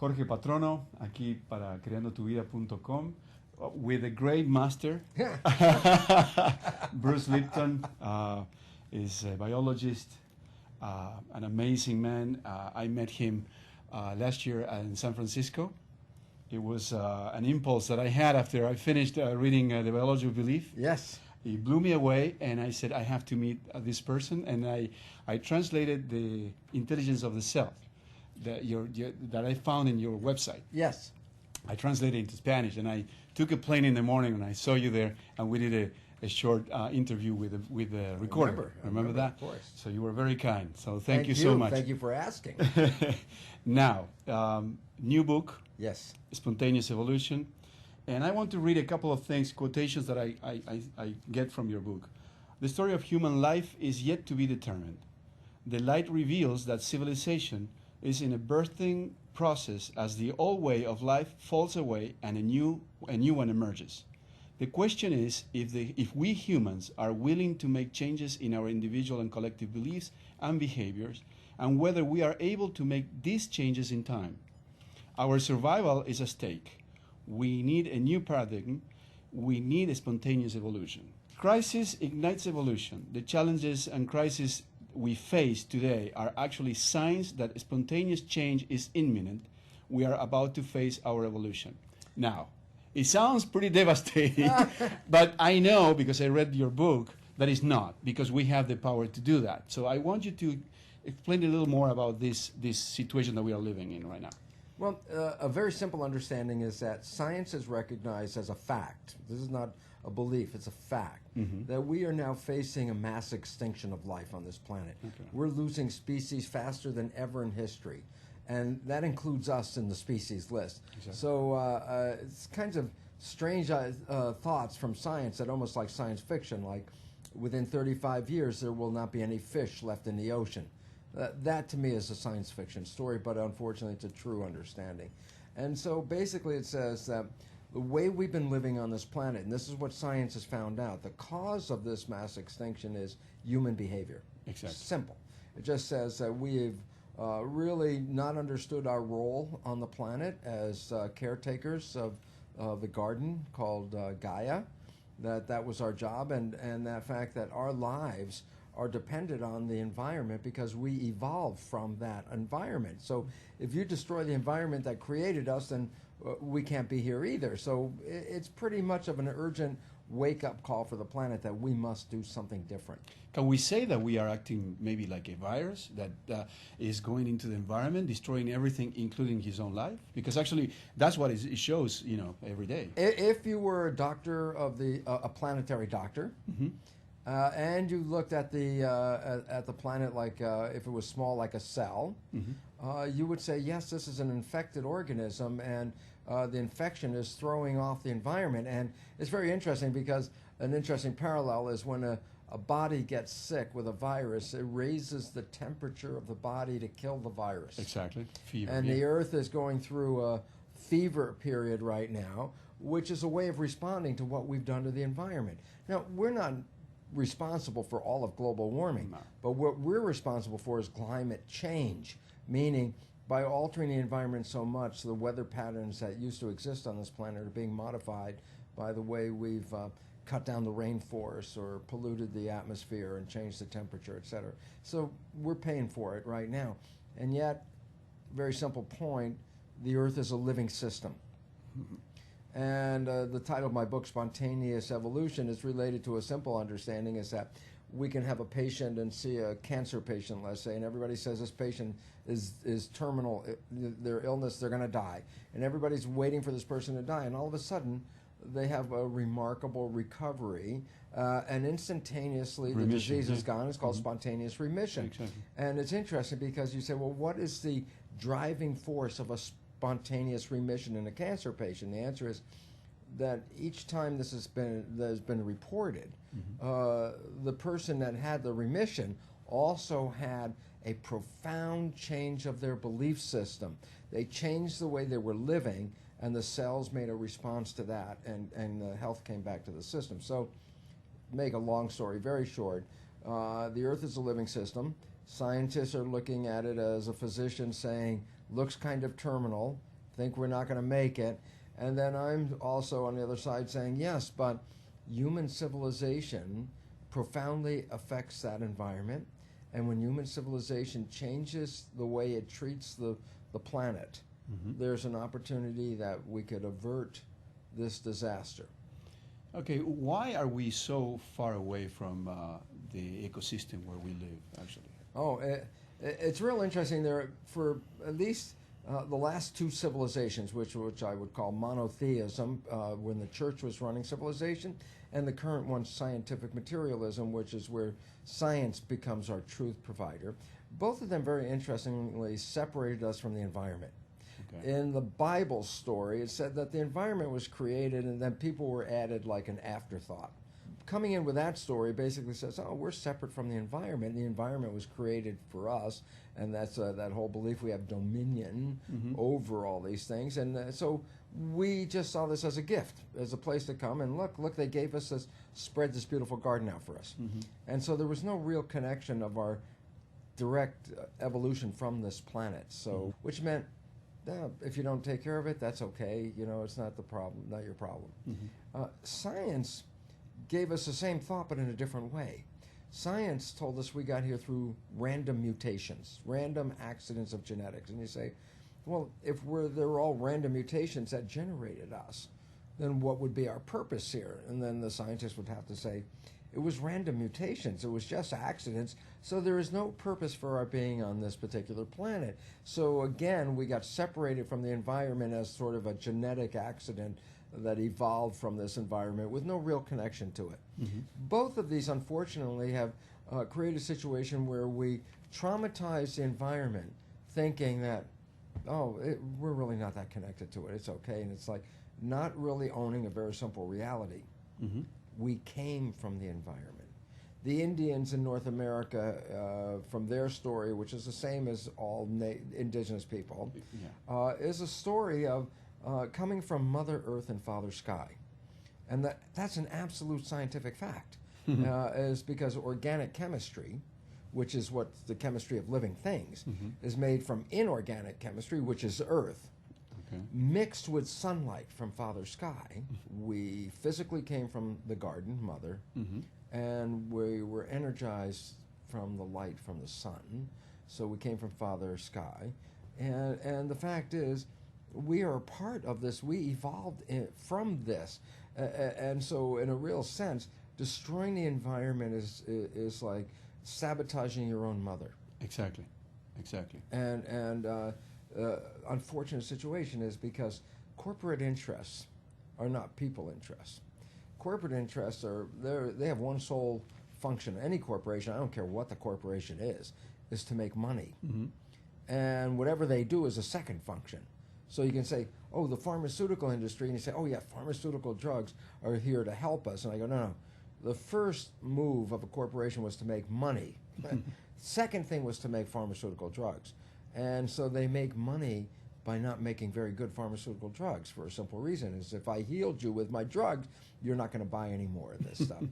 Jorge Patrono, aquí para creandotuvida.com, with a great master, Bruce Lipton, is a biologist, an amazing man. I met him last year in San Francisco. It was an impulse that I had after I finished reading The Biology of Belief. Yes. It blew me away, and I said, I have to meet this person. And I translated the intelligence of the self that I found in your website. Yes. I translated it into Spanish, and I took a plane in the morning, and I saw you there, and we did a short interview with the recorder. Remember that? Of course. So you were very kind. So thank you so much. Thank you for asking. Now, new book. Yes. Spontaneous Evolution. And I want to read a couple of things, quotations that I get from your book. The story of human life is yet to be determined. The light reveals that civilization is in a birthing process as the old way of life falls away and a new one emerges. The question is if we humans are willing to make changes in our individual and collective beliefs and behaviors, and whether we are able to make these changes in time. Our survival is at stake. We need a new paradigm. We need a spontaneous evolution. Crisis ignites evolution. The challenges and crises we face today are actually signs that spontaneous change is imminent. We are about to face our evolution. Now, it sounds pretty devastating, but I know, because I read your book, that it's not, because we have the power to do that. So I want you to explain a little more about this situation that we are living in right now. Well, a very simple understanding is that science is recognized as a fact. This is not a belief, it's a fact. That we are now facing a mass extinction of life on this planet. Okay. We're losing species faster than ever in history. And that includes us in the species list. Exactly. So it's kinds of strange thoughts from science that almost like science fiction, like within 35 years there will not be any fish left in the ocean. That to me is a science fiction story, but unfortunately it's a true understanding. And so basically it says that the way we've been living on this planet, and this is what science has found out, the cause of this mass extinction is human behavior. Exactly. Simple. It just says that we've really not understood our role on the planet as caretakers of the garden called Gaia, that was our job, and that fact that our lives are dependent on the environment because we evolved from that environment. So if you destroy the environment that created us, then we can't be here either. So it's pretty much of an urgent wake-up call for the planet that we must do something different. Can we say that we are acting maybe like a virus that is going into the environment, destroying everything, including his own life? Because actually, that's what it shows, every day. If you were a doctor of a planetary doctor, and you looked at the planet like if it was small, like a cell, you would say, yes, this is an infected organism, and the infection is throwing off the environment. And it's very interesting because an interesting parallel is when a body gets sick with a virus, it raises the temperature of the body to kill the virus. Exactly. Fever. And the Earth is going through a fever period right now, which is a way of responding to what we've done to the environment. Now, we're not responsible for all of global warming, but what we're responsible for is climate change, meaning by altering the environment so much, the weather patterns that used to exist on this planet are being modified by the way we've cut down the rainforest or polluted the atmosphere and changed the temperature, etc. So we're paying for it right now. And yet, very simple point, the Earth is a living system. And the title of my book, Spontaneous Evolution, is related to a simple understanding, is that we can have a patient and see a cancer patient, let's say, and everybody says this patient is terminal, their illness, they're going to die. And everybody's waiting for this person to die, and all of a sudden, they have a remarkable recovery, and instantaneously the disease is gone. It's called spontaneous remission. Exactly. And it's interesting because you say, well, what is the driving force of a spontaneous remission in a cancer patient? The answer is that each time that has been reported, the person that had the remission also had a profound change of their belief system. They changed the way they were living, and the cells made a response to that, and the health came back to the system. So, make a long story very short, the Earth is a living system. Scientists are looking at it as a physician saying, looks kind of terminal, think we're not going to make it. And then I'm also on the other side saying, yes, but human civilization profoundly affects that environment. And when human civilization changes the way it treats the planet, there's an opportunity that we could avert this disaster. Okay, why are we so far away from the ecosystem where we live, actually? Oh, it's real interesting. There, for at least the last two civilizations, which I would call monotheism, when the church was running civilization, and the current one, scientific materialism, which is where science becomes our truth provider. Both of them, very interestingly, separated us from the environment. Okay. In the Bible story, it said that the environment was created and then people were added like an afterthought. Coming in with that story basically says, oh, we're separate from the environment. The environment was created for us, and that's that whole belief we have dominion over all these things. And so we just saw this as a gift, as a place to come and look, they gave us this, spread this beautiful garden out for us. And so there was no real connection of our direct evolution from this planet. So, which meant, if you don't take care of it, that's okay. You know, it's not the problem, not your problem. Science gave us the same thought, but in a different way. Science told us we got here through random mutations, random accidents of genetics. And you say, well, if they're all random mutations that generated us, then what would be our purpose here? And then the scientists would have to say, it was random mutations. It was just accidents. So there is no purpose for our being on this particular planet. So again, we got separated from the environment as sort of a genetic accident that evolved from this environment with no real connection to it. Both of these, unfortunately, have created a situation where we traumatize the environment thinking that, we're really not that connected to it. It's okay. And it's like not really owning a very simple reality. We came from the environment. The Indians in North America, from their story, which is the same as all indigenous people, is a story of coming from Mother Earth and Father Sky. And that's an absolute scientific fact, is because organic chemistry, which is what the chemistry of living things, is made from inorganic chemistry, which is Earth, mixed with sunlight from Father Sky. We physically came from the garden, Mother, and we were energized from the light from the sun. So we came from Father Sky. And the fact is, we are a part of this. We evolved from this. And so in a real sense, destroying the environment is like sabotaging your own mother. Exactly. And unfortunate situation is because corporate interests are not people interests. Corporate interests they have one sole function. Any corporation, I don't care what the corporation is to make money. And whatever they do is a second function. So you can say, oh, the pharmaceutical industry, and you say, oh yeah, pharmaceutical drugs are here to help us. And I go, no. The first move of a corporation was to make money. Second thing was to make pharmaceutical drugs. And so they make money by not making very good pharmaceutical drugs for a simple reason, is if I healed you with my drugs, you're not going to buy any more of this stuff.